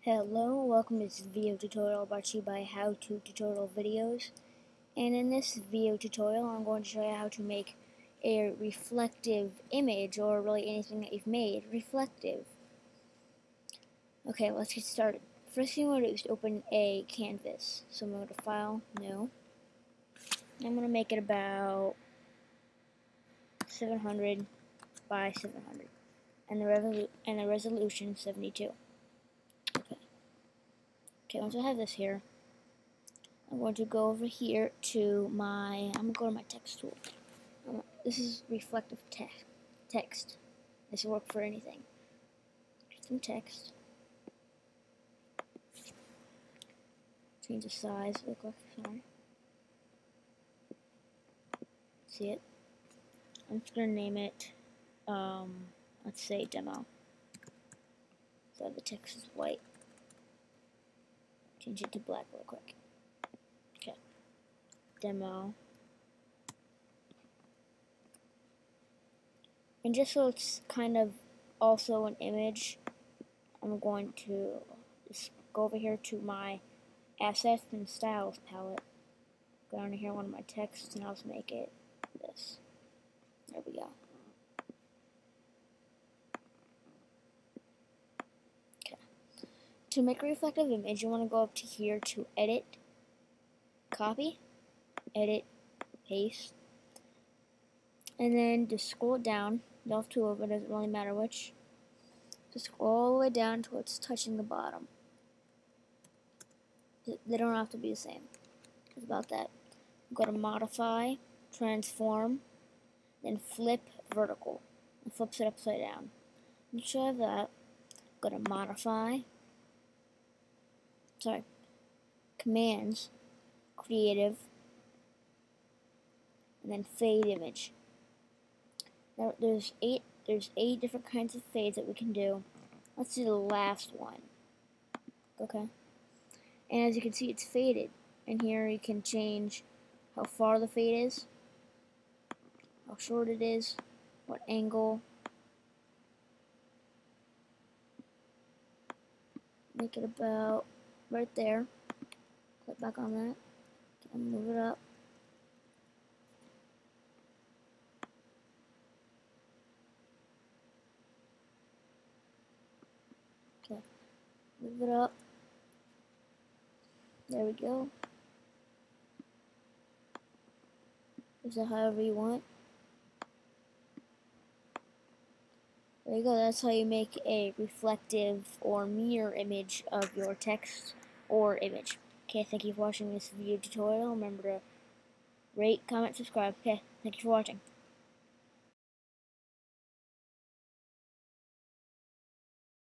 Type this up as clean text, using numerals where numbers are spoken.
Hello, welcome to this video tutorial brought to you by HowToTutorialVideos. And in this video tutorial, I'm going to show you how to make a reflective image, or really anything that you've made, reflective. Okay, let's get started. First thing I'm going to do is open a canvas. So I'm going to go to File, New. I'm going to make it about 700 by 700, and the resolution 72. Okay, once I have this here, I'm going to go over here to I'm going to go to my text tool. This is reflective text. This will work for anything. Get some text. Change the size real quick, sorry. See it? I'm just going to name it, let's say demo. So the text is white. Change it to black real quick. Okay. Demo. And just so it's kind of also an image, I'm going to just go over here to my Assets and Styles palette. Go down here, one of my texts, and I'll just make it this. There we go. Okay. To make a reflective image, you want to go up to here to Edit, Copy, Edit, Paste, and then just scroll it down. You have two of them, it doesn't really matter which. Just scroll all the way down to it's touching the bottom. They don't have to be the same. It's about that. Go to Modify, Transform, then Flip Vertical. And flips it upside down. Once you have that, go to Modify, Commands, Creative, and then Fade Image. Now there's eight different kinds of fades that we can do. Let's do the last one. Okay. And as you can see, it's faded. And here you can change how far the fade is, how short it is, what angle. Make it about right there. Click back on that. And move it up. Okay. Move it up. There we go. Use it however you want. There you go, that's how you make a reflective or mirror image of your text or image. Okay, thank you for watching this video tutorial. Remember to rate, comment, subscribe. Okay, thank you for watching.